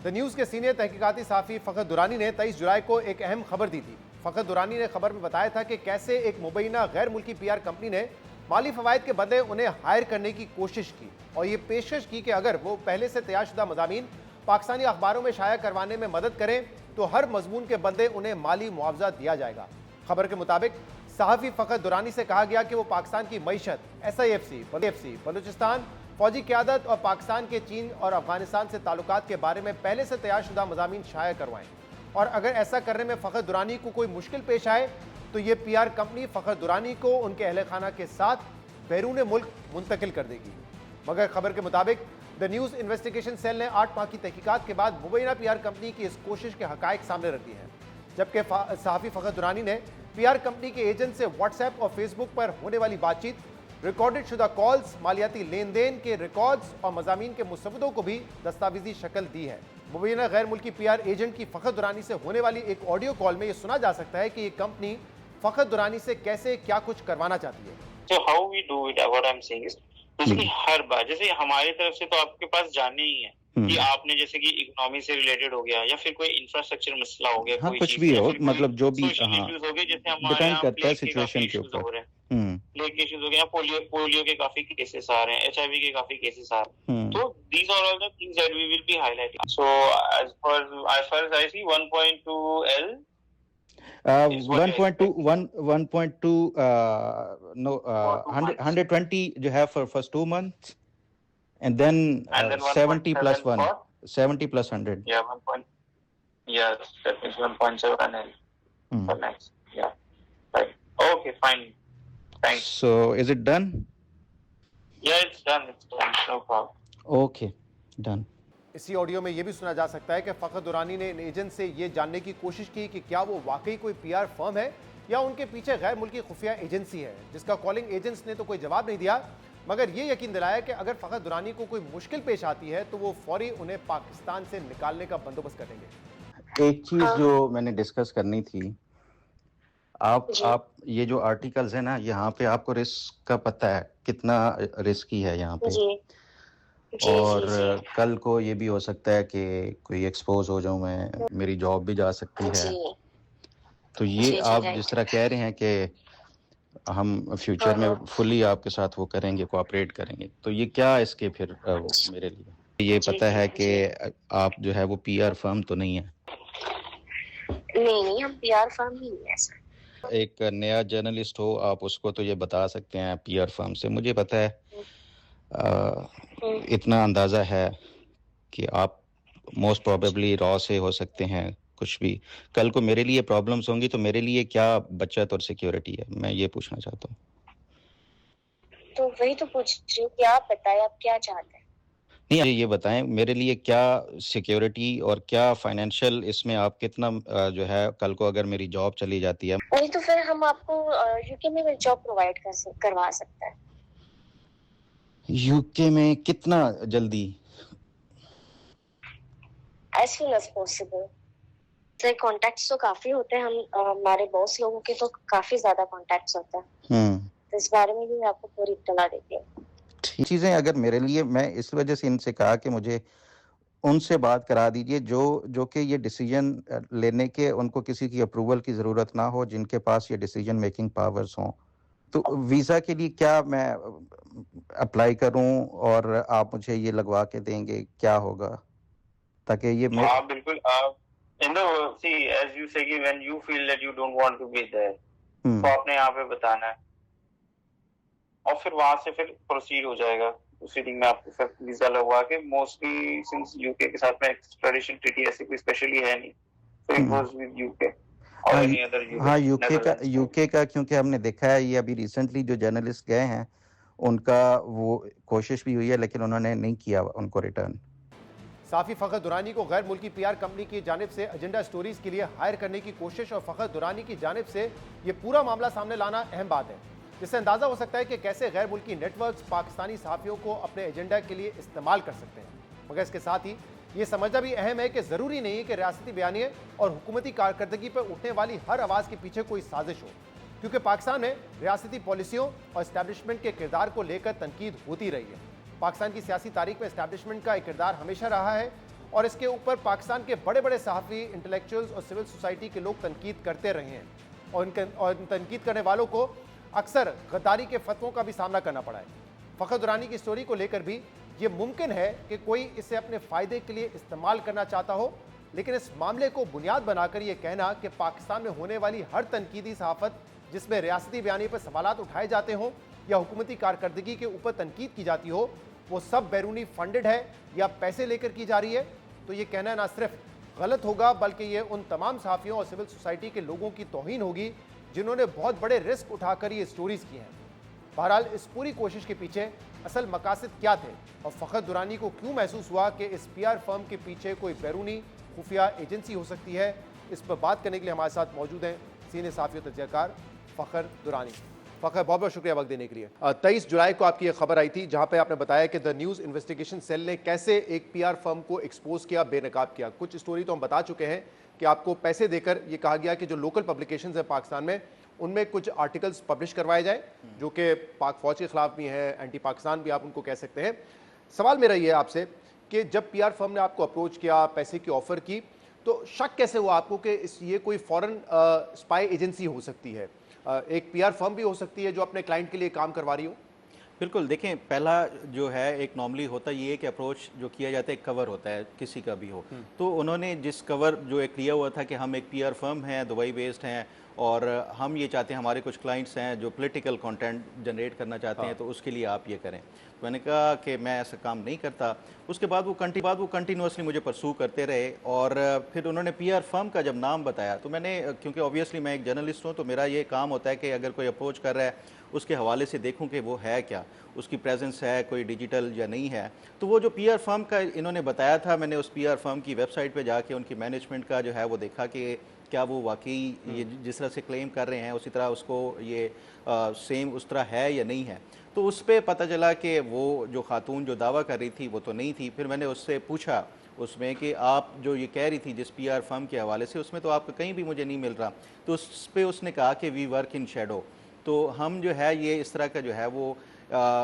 The news के senior तहकीकाती सहाफ़ी फ़खर दुरानी ने 23 जुलाई को एक अहम खबर दी थी। फ़खर दुरानी ने खबर में बताया था कि कैसे एक मुबैना गैर मुल्की PR कंपनी ने माली फ़वाइद के बदले उन्हें हायर करने की कोशिश की और ये पेशकश की कि अगर वो पहले से तैयारशुदा मज़ामीन पाकिस्तानी अखबारों में शाया करवाने में मदद करें तो हर मजमून के बदले उन्हें माली मुआवजा दिया जाएगा। खबर के मुताबिक सहाफ़ी फ़खर दुरानी से कहा गया कि वो पाकिस्तान की मईशत, SIFC, बलूचिस्तान, फौजी क़यादत और पाकिस्तान के चीन और अफगानिस्तान से ताल्लुकात के बारे में पहले से तैयारशुदा मज़ामीन शाया करवाएं और अगर ऐसा करने में फ़खर दुरानी को कोई मुश्किल पेश आए तो ये PR कंपनी फ़खर दुरानी को उनके अहले खाना के साथ बैरून मुल्क मुंतकिल कर देगी। मगर खबर के मुताबिक द न्यूज़ इन्वेस्टिगेशन सेल ने 8 माह की तहकीकात के बाद मुबैना PR कंपनी की इस कोशिश के हकायक सामने रख दिए हैं, जबकि सहाफ़ी फ़खर दुरानी ने PR कंपनी के एजेंट से WhatsApp और Facebook पर होने वाली बातचीत, रिकॉर्डेड शुदा कॉल्स, मालियाती लेन देन के रिकॉर्ड्स और मज़ामीन के मुसव्वदों को भी दस्तावेजी शक्ल दी है। मुबैना गैर मुल्की PR एजेंट की फ़खर दुरानी से होने वाली एक ऑडियो कॉल में यह सुना जा सकता है कि ये कंपनी फ़खर दुरानी से कैसे क्या कुछ करवाना चाहती है। So how we do it, what I'm saying is, जैसे कि हर बार, जैसे हमारी तरफ से तो आपके पास जाने ही है कि आपने जैसे कि इकोनॉमी से रिलेटेड हो गया या फिर कोई इंफ्रास्ट्रक्चर मसला हो गया, हाँ, कोई कुछ भी हो, मतलब जो भी इश्यूज हो गए, जैसे हमारे डिपेंड यहाँ करता है प्लेग के सिचुएशन काफी के इश्यूज हो ऊपर। रहे हैं, प्लेग के इश्यूज हो गए, पोलियो के काफी केसेस आ रहे हैं, HIV के काफी केसेस आ रहे हैं, तो these are all the things that we will be highlighting. So as far as I see, 1.2L 1.2 120 जो है for first 2 months and then 70 plus 1 70 plus 100. Yeah, 1. Yes, that means 1.7 L for next. Yeah, right. Okay, fine. Thanks. So is it done? Yeah, it's done. It's done. No problem. Okay, done. इसी audio में यह भी सुना जा सकता है कि फ़खर दुरानी ने इन एजेंट से ये जानने की कोशिश की कि क्या वो वाकई कोई PR फर्म है या उनके पीछे गैर मुल्की खुफिया एजेंसी है, जिसका कॉलिंग एजेंट्स ने तो कोई जवाब नहीं दिया, मगर ये यकीन दिलाया कि अगर फ़खर दुरानी को कोई मुश्किल पेश आती है तो वो फौरी उन्हें पाकिस्तान से निकालने का बंदोबस्त करेंगे। एक चीज जो मैंने डिस्कस करनी थी, आप ये जो आर्टिकल्स है ना, यहाँ पे आपको रिस्क का पता है कितना रिस्की है यहाँ पे, और कल को ये भी हो सकता है कि कोई एक्सपोज हो जाऊं मैं, मेरी जॉब भी जा सकती है। तो ये आप जिस तरह कह रहे हैं कि हम फ्यूचर में फुली आपके साथ वो करेंगे, कोऑपरेट करेंगे, तो ये क्या इसके फिर मेरे लिए ये पता है कि आप जो है वो PR फर्म तो नहीं है? नहीं, हम PR फर्म ही नहीं है सर। एक नया जर्नलिस्ट हो, आप उसको तो ये बता सकते हैं PR फर्म से, मुझे पता है इतना अंदाजा है कि आप मोस्ट प्रोबेबली रॉ से हो सकते हैं, कुछ भी कल को मेरे लिए प्रॉब्लम्स होंगी तो मेरे लिए क्या बचत और सिक्योरिटी है, मैं ये पूछना चाहता हूँ। तो वही तो पूछ रही हूँ कि आप बताएं आप क्या चाहते हैं। नहीं, ये बताएं मेरे लिए क्या सिक्योरिटी और क्या फाइनेंशियल, इसमें आप कितना जो है कल को अगर मेरी जॉब चली जाती है। वही तो फिर हम आपको UK में जॉब प्रोवाइड करवा सकते हैं। UK में कितना जल्दी? As soon as possible. Sir contacts तो काफी होते हैं, हम हमारे बॉस लोगों के तो काफी ज्यादा कॉन्टैक्ट्स होते हैं, तो इस बारे में भी मैं आपको पूरी इत्तला देती हूँ। ठीक चीजें अगर मेरे लिए, मैं इस वजह से इनसे कहा कि मुझे उनसे बात करा दीजिए जो कि ये डिसीजन लेने के उनको किसी की अप्रूवल की जरूरत ना हो, जिनके पास ये डिसीजन मेकिंग पावर्स हों। तो वीजा के लिए क्या मैं अप्लाई करूं और आप मुझे ये लगवा के देंगे, क्या होगा ताकि ये बिल्कुल आप see as you say कि when you feel that you don't want to be there, तो आपने यहाँ पे बताना है और फिर वहां से फिर प्रोसीड हो जाएगा प्रोसीडिंग में, आपको फिर वीजा लगवा के, मोस्टली सिंस UK के साथ में एक्स्ट्राडिशन ट्रीटी ऐसी कोई स्पेशली है नहीं, so it goes with UK और any other UK। हाँ, UK का क्योंकि हमने देखा है ये अभी रिसेंटली जो जर्नलिस्ट गए हैं उनका वो कोशिश भी हुई है लेकिन उन्होंने नहीं किया उनको रिटर्न। सहाफ़ी फ़खर दुरानी को गैर मुल्की PR कंपनी की जानिब से एजेंडा स्टोरीज के लिए हायर करने की कोशिश और फ़खर दुरानी की जानिब से ये पूरा मामला सामने लाना अहम बात है, जिससे अंदाज़ा हो सकता है कि कैसे गैर मुल्की नेटवर्क्स पाकिस्तानी सहाफ़ियों को अपने एजेंडा के लिए इस्तेमाल कर सकते हैं। मगर इसके साथ ही ये समझना भी अहम है कि ज़रूरी नहीं है कि रियासती बयानिए और हुकूमती कारकर्दगी पर उठने वाली हर आवाज़ के पीछे कोई साजिश हो, क्योंकि पाकिस्तान में रियासती पॉलिसियों और इस्टेब्लिशमेंट के किरदार को लेकर तनकीद होती रही है। पाकिस्तान की सियासी तारीख में इस्टेब्लिशमेंट का एक किरदार हमेशा रहा है और इसके ऊपर पाकिस्तान के बड़े बड़े सहाफ़ी, इंटेलेक्चुअल्स और सिविल सोसाइटी के लोग तनकीद करते रहे हैं और इन तनकीद करने वालों को अक्सर गद्दारी के फतवों का भी सामना करना पड़ा है। फ़खर दुरानी की स्टोरी को लेकर भी ये मुमकिन है कि कोई इसे अपने फ़ायदे के लिए इस्तेमाल करना चाहता हो, लेकिन इस मामले को बुनियाद बनाकर यह कहना कि पाकिस्तान में होने वाली हर तनकीदी सहाफ़त जिसमें रियासती बयानी पर सवालात उठाए जाते हों या हुकूमती कारकर्दगी के ऊपर तनकीद की जाती हो, वो सब बैरूनी फंडेड है या पैसे लेकर की जा रही है, तो ये कहना ना सिर्फ गलत होगा बल्कि ये उन तमाम सहाफ़ियों और सिविल सोसाइटी के लोगों की तौहीन होगी जिन्होंने बहुत बड़े रिस्क उठाकर ये स्टोरीज़ की हैं। बहरहाल इस पूरी कोशिश के पीछे असल मकासद क्या थे और फ़खर दुरानी को क्यों महसूस हुआ कि इस PR फर्म के पीछे कोई बैरूनी खुफिया एजेंसी हो सकती है, इस पर बात करने के लिए हमारे साथ मौजूद हैं सीनियर सहाफ़ी और तजज़ियाकार फ़खर दुरानी। फ़खर, बहुत बहुत शुक्रिया वक्त देने के लिए। 23 जुलाई को आपकी एक खबर आई थी जहां पे आपने बताया कि द न्यूज़ इन्वेस्टिगेशन सेल ने कैसे एक PR फर्म को एक्सपोज किया, बेनकाब किया। कुछ स्टोरी तो हम बता चुके हैं कि आपको पैसे देकर ये कहा गया कि जो लोकल पब्लिकेशंस हैं पाकिस्तान में उनमें कुछ आर्टिकल्स पब्लिश करवाए जाए जो कि पाक फौज के खिलाफ भी हैं, एंटी पाकिस्तान भी आप उनको कह सकते हैं। सवाल मेरा ये है आपसे कि जब PR फर्म ने आपको अप्रोच किया, पैसे की ऑफ़र की, तो शक कैसे हुआ आपको कि ये कोई फॉरेन स्पाई एजेंसी हो सकती है? एक PR फर्म भी हो सकती है जो अपने क्लाइंट के लिए काम करवा रही हो? बिल्कुल, देखें, पहला जो है एक नॉर्मली होता ये है कि अप्रोच जो किया जाता है एक कवर होता है, किसी का भी हो। तो उन्होंने जिस कवर जो एक लिया हुआ था कि हम एक PR फर्म हैं, दुबई बेस्ड हैं और हम ये चाहते हैं हमारे कुछ क्लाइंट्स हैं जो पॉलिटिकल कंटेंट जनरेट करना चाहते हैं, तो उसके लिए आप ये करें। तो मैंने कहा कि मैं ऐसा काम नहीं करता। उसके बाद वो कंटिन्यूसली मुझे परसू करते रहे और फिर उन्होंने PR फर्म का जब नाम बताया तो मैंने, क्योंकि ऑब्वियसली मैं एक जर्नलिस्ट हूँ तो मेरा ये काम होता है कि अगर कोई अप्रोच कर रहा है उसके हवाले से देखूं कि वो है क्या, उसकी प्रेजेंस है कोई डिजिटल या नहीं है। तो वो जो PR फर्म का इन्होंने बताया था, मैंने उस PR फर्म की वेबसाइट पे जाके उनकी मैनेजमेंट का जो है वो देखा कि क्या वो वाकई ये जिस तरह से क्लेम कर रहे हैं उसी तरह उसको ये सेम उस तरह है या नहीं है। तो उस पर पता चला कि वो जो खातून जो दावा कर रही थी वो तो नहीं थी। फिर मैंने उससे पूछा उसमें कि आप जो ये कह रही थी जिस PR फर्म के हवाले से, उसमें तो आपका कहीं भी मुझे नहीं मिल रहा। तो उस पर उसने कहा कि वी वर्क इन शैडो, तो हम जो है ये इस तरह का जो है वो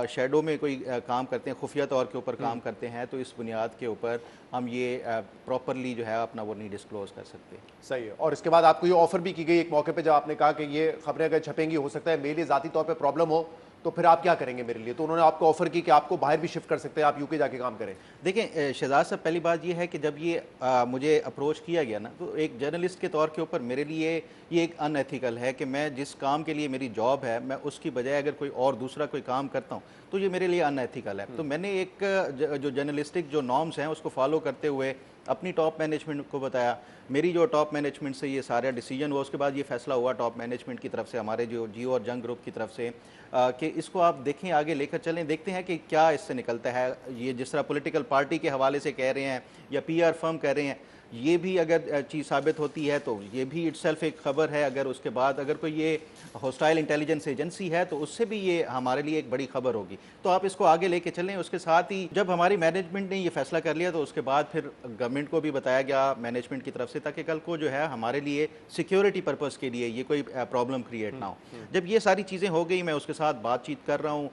शैडो में कोई काम करते हैं, खुफिया तौर के ऊपर काम करते हैं, तो इस बुनियाद के ऊपर हम ये प्रॉपरली जो है अपना वो नहीं डिस्क्लोज कर सकते। सही है। और इसके बाद आपको ये ऑफर भी की गई एक मौके पे जब आपने कहा कि ये खबरें अगर छपेंगी हो सकता है मेरे लिए ज़ाती तौर पे प्रॉब्लम हो, तो फिर आप क्या करेंगे मेरे लिए? तो उन्होंने आपको ऑफर की कि आपको बाहर भी शिफ्ट कर सकते हैं, आप UK जाके काम करें। देखें शहजाद साहब, पहली बात ये है कि जब ये मुझे अप्रोच किया गया ना, तो एक जर्नलिस्ट के तौर के ऊपर मेरे लिए ये एक अनएथिकल है कि मैं जिस काम के लिए मेरी जॉब है मैं उसकी बजाय अगर कोई और दूसरा कोई काम करता हूँ तो ये मेरे लिए अनएथिकल है। तो मैंने एक जो जर्नलिस्टिक जो नॉर्म्स हैं उसको फॉलो करते हुए अपनी टॉप मैनेजमेंट को बताया। मेरी जो टॉप मैनेजमेंट से ये सारा डिसीजन हुआ, उसके बाद ये फैसला हुआ टॉप मैनेजमेंट की तरफ से, हमारे जो जियो और जंग ग्रुप की तरफ से, कि इसको आप देखें, आगे लेकर चलें, देखते हैं कि क्या इससे निकलता है। ये जिस तरह पॉलिटिकल पार्टी के हवाले से कह रहे हैं या PR फर्म कह रहे हैं, ये भी अगर चीज़ साबित होती है तो ये भी इटसेल्फ एक खबर है। अगर उसके बाद अगर कोई ये हॉस्टाइल इंटेलिजेंस एजेंसी है तो उससे भी ये हमारे लिए एक बड़ी खबर होगी। तो आप इसको आगे लेके चलें। उसके साथ ही जब हमारी मैनेजमेंट ने ये फैसला कर लिया तो उसके बाद फिर गवर्नमेंट को भी बताया गया मैनेजमेंट की तरफ से, ताकि कल को जो है हमारे लिए सिक्योरिटी पर्पज़ के लिए ये कोई प्रॉब्लम क्रिएट ना हो। जब ये सारी चीज़ें हो गई, मैं उसके साथ बातचीत कर रहा हूँ।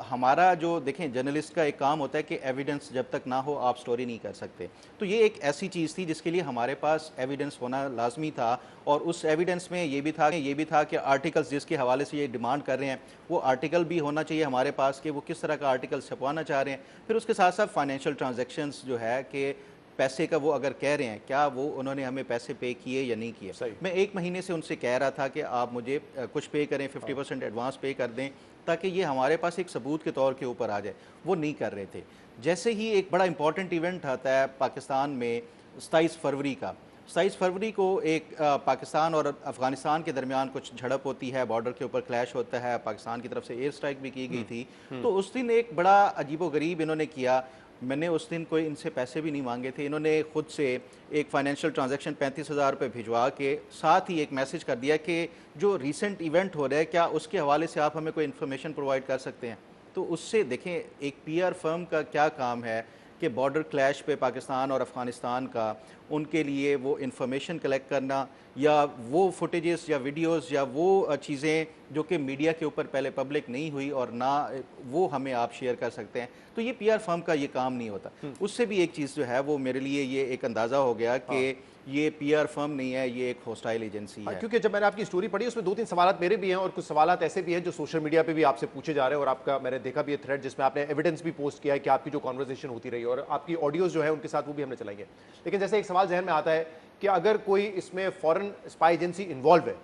हमारा जो देखें जर्नलिस्ट का एक काम होता है कि एविडेंस जब तक ना हो आप स्टोरी नहीं कर सकते। तो ये एक ऐसी चीज़ थी जिसके लिए हमारे पास एविडेंस होना लाजमी था, और उस एविडेंस में ये भी था कि आर्टिकल्स जिसके हवाले से ये डिमांड कर रहे हैं वो आर्टिकल भी होना चाहिए हमारे पास कि वो किस तरह का आर्टिकल छपवाना चाह रहे हैं। फिर उसके साथ साथ फाइनेंशियल ट्रांजेक्शन्स जो है कि पैसे का वो अगर कह रहे हैं क्या वो उन्होंने हमें पैसे पे किए या नहीं किए। मैं 1 महीने से उनसे कह रहा था कि आप मुझे कुछ पे करें, 50% एडवांस पे कर दें ताकि ये हमारे पास एक सबूत के तौर के ऊपर आ जाए। वो नहीं कर रहे थे। जैसे ही एक बड़ा इंपॉर्टेंट इवेंट आता है पाकिस्तान में 27 फरवरी का, 27 फरवरी को एक पाकिस्तान और अफ़गानिस्तान के दरमियान कुछ झड़प होती है, बॉर्डर के ऊपर क्लैश होता है, पाकिस्तान की तरफ से एयर स्ट्राइक भी की गई थी। तो उस दिन एक बड़ा अजीबोगरीब इन्होंने किया। मैंने उस दिन कोई इनसे पैसे भी नहीं मांगे थे। इन्होंने खुद से एक फाइनेंशियल ट्रांजैक्शन 35,000 रुपये भिजवा के साथ ही एक मैसेज कर दिया कि जो रीसेंट इवेंट हो रहा है क्या उसके हवाले से आप हमें कोई इन्फॉर्मेशन प्रोवाइड कर सकते हैं। तो उससे देखें एक PR फर्म का क्या काम है कि बॉर्डर क्लैश पे पाकिस्तान और अफ़गानिस्तान का, उनके लिए वो इंफॉर्मेशन कलेक्ट करना या वो फुटेजेस या वीडियोस या वो चीज़ें जो कि मीडिया के ऊपर पहले पब्लिक नहीं हुई और ना वो हमें आप शेयर कर सकते हैं, तो ये पीआर फर्म का ये काम नहीं होता। उससे भी एक चीज़ जो है वो मेरे लिए ये एक अंदाज़ा हो गया कि ये पीआर फर्म नहीं है, ये एक हॉस्टाइल एजेंसी है। क्योंकि जब मैंने आपकी स्टोरी पढ़ी उसमें 2-3 सवालात मेरे भी हैं और कुछ सवालात ऐसे भी हैं जो सोशल मीडिया पे भी आपसे पूछे जा रहे हैं, और आपका मैंने देखा भी है थ्रेड जिसमें आपने एविडेंस भी पोस्ट किया है कि आपकी जो कॉन्वर्सेशन होती रही और आपकी ऑडियोज जो है उनके साथ वो भी हमने चलाएंगे। लेकिन जैसे एक सवाल जहन में आता है कि अगर कोई इसमें फॉरेन स्पाई एजेंसी इन्वॉल्व है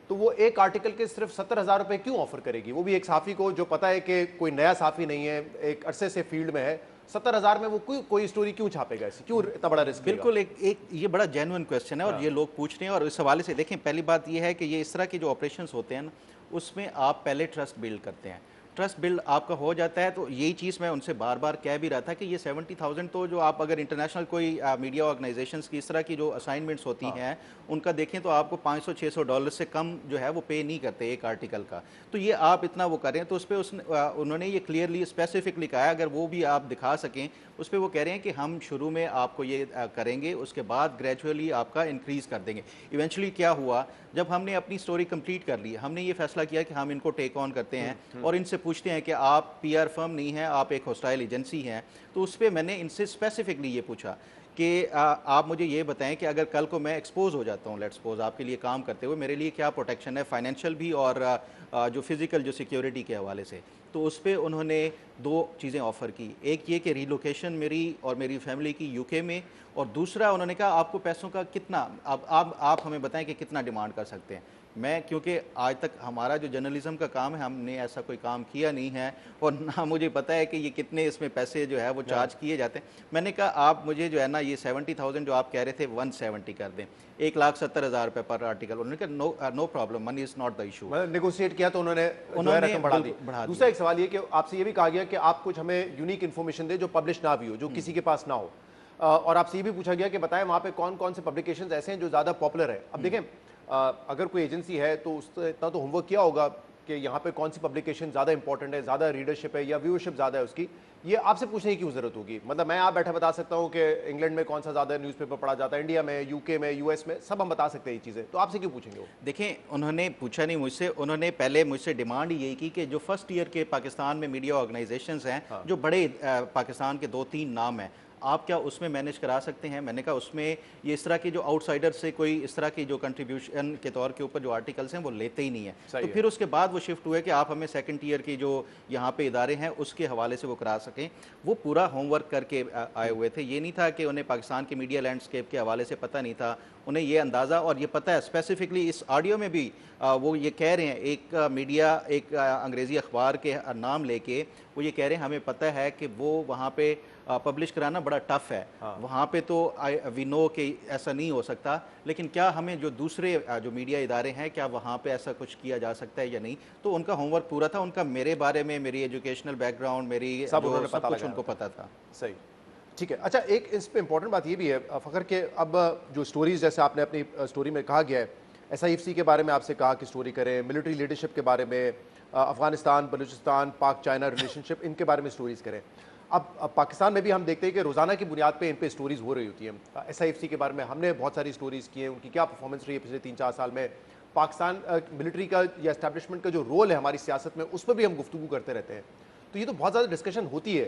तो वो एक आर्टिकल के सिर्फ 70,000 रुपए क्यों ऑफर करेगी, वो भी एक साफ़ी को जो पता है कि कोई नया साफ़ी नहीं है, एक अरसे से फील्ड में है, 70,000 में वो कोई स्टोरी क्यों छापेगा, इसे क्यों इतना बड़ा रिस्क? बिल्कुल एक ये बड़ा जेन्युइन क्वेश्चन है और ये लोग पूछ रहे हैं। और इस हवाले से देखें, पहली बात ये है कि ये इस तरह के जो ऑपरेशंस होते हैं ना, उसमें आप पहले ट्रस्ट बिल्ड करते हैं। ट्रस्ट बिल्ड आपका हो जाता है तो यही चीज़ मैं उनसे बार बार कह भी रहा था कि ये 70,000 तो जो आप अगर इंटरनेशनल कोई मीडिया ऑर्गेनाइजेशंस की इस तरह की जो असाइनमेंट्स होती हैं उनका देखें तो आपको $500-600 से कम जो है वो पे नहीं करते एक आर्टिकल का। तो ये आप इतना वो करें तो उस पर उन्होंने ये क्लियरली स्पेसिफिकली कहा है, अगर वो भी आप दिखा सकें उस पर वो कह रहे हैं कि हम शुरू में आपको ये करेंगे, उसके बाद ग्रेजुअली आपका इंक्रीज़ कर देंगे। इवेंचुअली क्या हुआ, जब हमने अपनी स्टोरी कंप्लीट कर ली, हमने ये फैसला किया कि हम इनको टेक ऑन करते हैं और इनसे पूछते हैं कि आप पीआर फर्म नहीं हैं, आप एक हॉस्टाइल एजेंसी हैं। तो उस पर मैंने इनसे स्पेसिफिकली ये पूछा कि आप मुझे ये बताएं कि अगर कल को मैं एक्सपोज हो जाता हूँ, लेट्स सपोज आपके लिए काम करते हुए, मेरे लिए क्या प्रोटेक्शन है, फाइनेंशियल भी और जो फिज़िकल जो सिक्योरिटी के हवाले से। तो उस पर उन्होंने 2 चीज़ें ऑफ़र की, एक ये कि रिलोकेशन मेरी और मेरी फैमिली की यूके में, और दूसरा उन्होंने कहा आपको पैसों का कितना, अब आप हमें बताएं कि कितना डिमांड कर सकते हैं। मैं क्योंकि आज तक हमारा जो जर्नलिज्म का काम है, हमने ऐसा कोई काम किया नहीं है और ना मुझे पता है कि ये कितने इसमें पैसे जो है वो चार्ज किए जाते हैं। मैंने कहा आप मुझे जो है ना ये 70,000 जो आप कह रहे थे 170 कर दें, 1,70,000 रुपये पर आर्टिकल। उन्होंने कहा no problem, money is not the issue. Negotiate किया तो उन्होंने रकम बढ़ा दी। दूसरा एक सवाल ये कि आपसे ये भी कहा गया कि आप कुछ हमें यूनिक इन्फॉर्मेशन दें जो पब्लिश ना भी हो, जो किसी के पास ना हो, और आपसे ये भी पूछा गया कि बताएं वहाँ पे कौन कौन से पब्लिकेशंस ऐसे हैं जो ज़्यादा पॉपुलर है। अब देखें अगर कोई एजेंसी है तो उससे इतना तो होमवर्क किया होगा कि यहाँ पे कौन सी पब्लिकेशन ज़्यादा इंपॉर्टेंट है, ज़्यादा रीडरशिप है या व्यूअरशिप ज़्यादा है उसकी, ये आपसे पूछने की क्यों ज़रूरत होगी? मतलब मैं आप बैठा बता सकता हूँ कि इंग्लैंड में कौन सा ज़्यादा न्यूज़पेपर पढ़ा जाता है, इंडिया में, यूके में, यूएस में, सब हम बता सकते हैं ये चीज़ें, तो आपसे क्यों पूछेंगे वो? देखें, उन्होंने पूछा नहीं मुझसे, उन्होंने पहले मुझसे डिमांड यही की कि जो फर्स्ट ईयर के पाकिस्तान में मीडिया ऑर्गेनाइजेशंस हैं, जो बड़े पाकिस्तान के 2-3 नाम हैं, आप क्या उसमें मैनेज करा सकते हैं? मैंने कहा उसमें ये इस तरह की जो आउटसाइडर से कोई इस तरह की जो कंट्रीब्यूशन के तौर के ऊपर जो आर्टिकल्स हैं वो लेते ही नहीं है। तो फिर उसके बाद वो शिफ्ट हुए कि आप हमें सेकंड ईयर की जो यहाँ पे इदारे हैं उसके हवाले से वो करा सकें। वो पूरा होमवर्क करके आए हुए थे। ये नहीं था कि उन्हें पाकिस्तान के मीडिया लैंडस्केप के हवाले से पता नहीं था, उन्हें ये अंदाज़ा और ये पता है। स्पेसिफिकली इस ऑडियो में भी वो ये कह रहे हैं, एक मीडिया एक अंग्रेज़ी अखबार के नाम लेके वो ये कह रहे हैं हमें पता है कि वो वहाँ पे पब्लिश कराना बड़ा टफ है। वहाँ पे तो वी नो कि ऐसा नहीं हो सकता, लेकिन क्या हमें जो दूसरे जो मीडिया इदारे हैं क्या वहाँ पे ऐसा कुछ किया जा सकता है या नहीं? तो उनका होमवर्क पूरा था, उनका मेरे बारे में, मेरी एजुकेशनल बैकग्राउंड, मेरी सब कुछ उनको पता था। सही, ठीक है। अच्छा, एक इस पे इम्पोर्टेंट बात ये भी है फ़खर के अब जो स्टोरीज़ जैसे आपने अपनी स्टोरी में कहा गया है, SIFC के बारे में आपसे कहा कि स्टोरी करें, मिलिट्री लीडरशिप के बारे में, अफ़गानिस्तान, बलूचिस्तान, पाक चाइना रिलेशनशिप, इनके बारे में स्टोरीज़ करें। अब पाकिस्तान में भी हम देखते हैं कि रोज़ाना की बुनियाद पे इन पे स्टोरीज़ हो रही होती हैं। SIFC के बारे में हमने बहुत सारी स्टोरीज़ की हैं, उनकी क्या परफॉर्मेंस रही है पिछले 3-4 साल में, पाकिस्तान मिलिट्री का या एस्टैब्लिशमेंट का जो रोल है हमारी सियासत में, उस पर भी हम गुफ्तगू करते रहते हैं। तो ये तो बहुत ज़्यादा डिस्कशन होती है,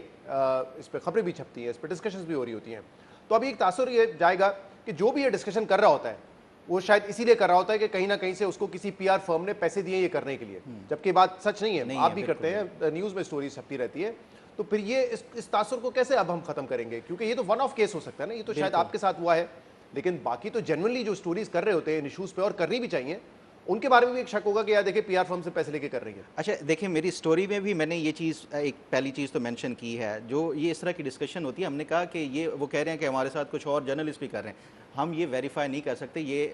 इस पर खबरें भी छपती हैं, इस पर डिस्कशंस भी हो रही होती हैं। तो अभी एक तासुर ये जाएगा कि जो भी ये डिस्कशन कर रहा होता है वो शायद इसीलिए कर रहा होता है कि कहीं ना कहीं से उसको किसी PR फर्म ने पैसे दिए ये करने के लिए, जबकि बात सच नहीं है। आप भी करते हैं, न्यूज़ में स्टोरी छपती रहती है। तो फिर ये इस तासुर को कैसे अब हम खत्म करेंगे? क्योंकि ये तो वन ऑफ केस हो सकता है ना, ये तो शायद आपके साथ हुआ है, लेकिन बाकी तो जेन्युइनली जो स्टोरीज कर रहे होते हैं इशूज़ पे, और करनी भी चाहिए, उनके बारे में भी एक शक होगा कि यार देखिए PR फर्म से पैसे लेके कर रही है। अच्छा देखिए, मेरी स्टोरी में भी मैंने ये चीज़ एक पहली चीज़ तो मेंशन की है, जो ये इस तरह की डिस्कशन होती है। हमने कहा कि ये वो कह रहे हैं कि हमारे साथ कुछ और जर्नलिस्ट भी कर रहे हैं, हम ये वेरीफाई नहीं कर सकते। ये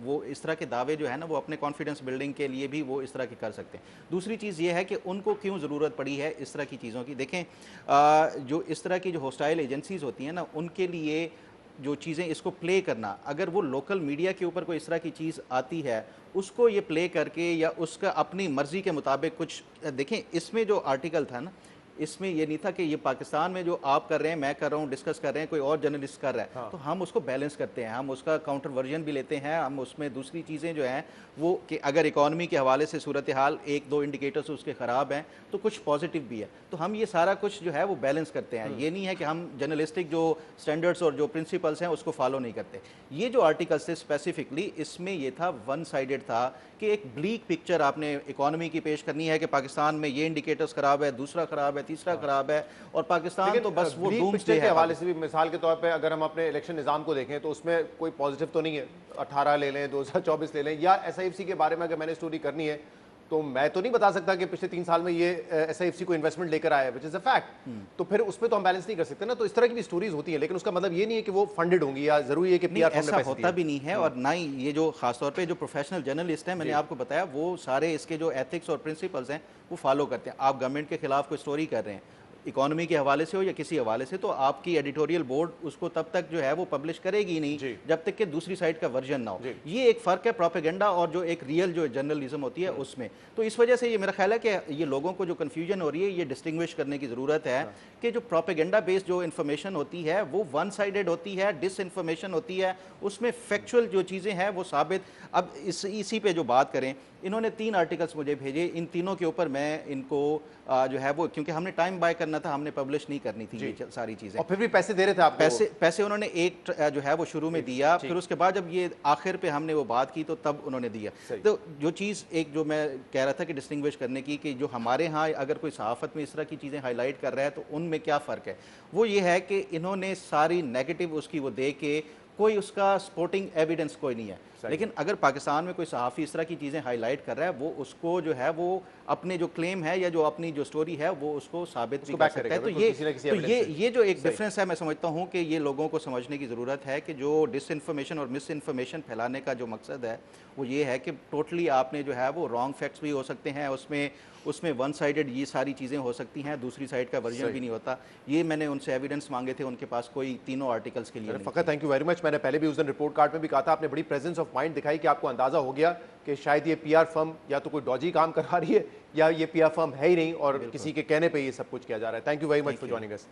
वो इस तरह के दावे जो है ना वो अपने कॉन्फिडेंस बिल्डिंग के लिए भी वो इस तरह की कर सकते हैं। दूसरी चीज़ ये है कि उनको क्यों ज़रूरत पड़ी है इस तरह की चीज़ों की। देखें, जो इस तरह की जो हॉस्टाइल एजेंसीज़ होती हैं ना, उनके लिए जो चीज़ें इसको प्ले करना, अगर वो लोकल मीडिया के ऊपर कोई इस तरह की चीज़ आती है, उसको ये प्ले करके या उसका अपनी मर्ज़ी के मुताबिक कुछ देखें। इसमें जो आर्टिकल था ना, इसमें ये नहीं था कि ये पाकिस्तान में जो आप कर रहे हैं, मैं कर रहा हूँ, डिस्कस कर रहे हैं, कोई और जर्नलिस्ट कर रहा है। हाँ। तो हम उसको बैलेंस करते हैं, हम उसका काउंटर वर्जन भी लेते हैं, हम उसमें दूसरी चीज़ें जो हैं वो कि अगर इकॉनमी के हवाले से सूरत हाल एक दो इंडिकेटर्स उसके ख़राब हैं तो कुछ पॉजिटिव भी है, तो हम ये सारा कुछ जो है वो बैलेंस करते हैं। ये नहीं है कि हम जर्नलिस्टिक जो स्टैंडर्ड्स और जो प्रिंसिपल्स हैं उसको फॉलो नहीं करते। ये जो आर्टिकल्स थे स्पेसिफिकली, इसमें ये था वन साइडेड था कि एक ब्लीक पिक्चर आपने इकॉनमी की पेश करनी है कि पाकिस्तान में ये इंडिकेटर्स खराब है, दूसरा खराब है, तीसरा खराब है, और पाकिस्तान तो बस वो डूम्सडे के हवाले से भी मिसाल के तौर पे अगर हम अपने इलेक्शन निज़ाम को देखें तो उसमें कोई पॉजिटिव तो नहीं है। 18 ले लें, 2024 ले लें, या SIFC के बारे में अगर मैंने स्टोरी करनी है तो मैं तो नहीं बता सकता कि पिछले 3 साल में ये SIFC को इन्वेस्टमेंट लेकर आया है, विच इज अ फैक्ट। तो फिर उस पर तो हम बैलेंस नहीं कर सकते ना। तो इस तरह की भी स्टोरीज होती है, लेकिन उसका मतलब ये नहीं है कि वो फंडेड होंगी या जरूरी है कि PR फंड में पैसे होता भी नहीं है। और ना ही ये जो खासतौर पे जो प्रोफेशनल जर्नलिस्ट हैं, मैंने आपको बताया, वो सारे इसके जो एथिक्स और प्रिंसिपल्स हैं वो फॉलो करते हैं। आप गवर्नमेंट के खिलाफ कोई स्टोरी कर रहे हैं, इकोनॉमी के हवाले से हो या किसी हवाले से, तो आपकी एडिटोरियल बोर्ड उसको तब तक जो है वो पब्लिश करेगी नहीं जब तक कि दूसरी साइड का वर्जन ना हो। ये एक फ़र्क है प्रोपेगेंडा और जो एक रियल जो जर्नलिज्म होती है उसमें। तो इस वजह से ये मेरा ख्याल है कि ये लोगों को जो कन्फ्यूजन हो रही है, ये डिस्टिंग्विश करने की ज़रूरत है कि जो प्रोपेगेंडा बेस्ड जो इन्फॉर्मेशन होती है वो वन साइडेड होती है, डिस इन्फॉर्मेशन होती है, उसमें फैक्चुअल जो चीज़ें हैं वो साबित। अब इसी पे जो बात करें, इन्होंने 3 आर्टिकल्स मुझे भेजे, इन तीनों के ऊपर मैं इनको जो है वो, क्योंकि हमने टाइम बाय करना था, हमने पब्लिश नहीं करनी थी ये सारी चीज़ें, और फिर भी पैसे दे रहे थे आपको। पैसे उन्होंने एक जो है वो शुरू में दिया, फिर उसके बाद जब ये आखिर पे हमने वो बात की तो तब उन्होंने दिया। तो जो चीज़ एक जो मैं कह रहा था कि डिस्टिंग्विश करने की, कि जो हमारे यहाँ अगर कोई सहाफ़त में इस तरह की चीज़ें हाईलाइट कर रहा है तो उनमें क्या फ़र्क है, वो ये है कि इन्होंने सारी नेगेटिव उसकी वो दे के कोई उसका सपोर्टिंग एविडेंस कोई नहीं है। लेकिन अगर पाकिस्तान में कोई सहाफ़ी इस तरह की चीज़ें हाईलाइट कर रहा है, वो उसको जो है वो अपने जो क्लेम है या जो अपनी जो स्टोरी है वो उसको साबित भी कर सकता है। तो ये जो एक डिफरेंस है, मैं समझता हूँ कि ये लोगों को समझने की ज़रूरत है कि जो डिसइंफॉर्मेशन और मिस इन्फॉर्मेशन फैलाने का जो मकसद है वो ये है कि टोटली आपने जो है वो रॉन्ग फैक्ट्स भी हो सकते हैं, उसमें वन साइडेड ये सारी चीज़ें हो सकती हैं, दूसरी साइड का वर्जन भी नहीं होता। ये मैंने उनसे एविडेंस मांगे थे, उनके पास कोई तीनों आर्टिकल्स के लिए नहीं। फ़कत थैंक यू वेरी मच। मैंने पहले भी उस दिन रिपोर्ट कार्ड में भी कहा था, आपने बड़ी प्रेजेंस ऑफ माइंड दिखाई कि आपको अंदाजा हो गया कि शायद ये PR फर्म या तो कोई डॉजी काम करा रही है या ये PR फर्म है ही नहीं और किसी के कहने पे ये सब कुछ किया जा रहा है। Thank you very much for joining us.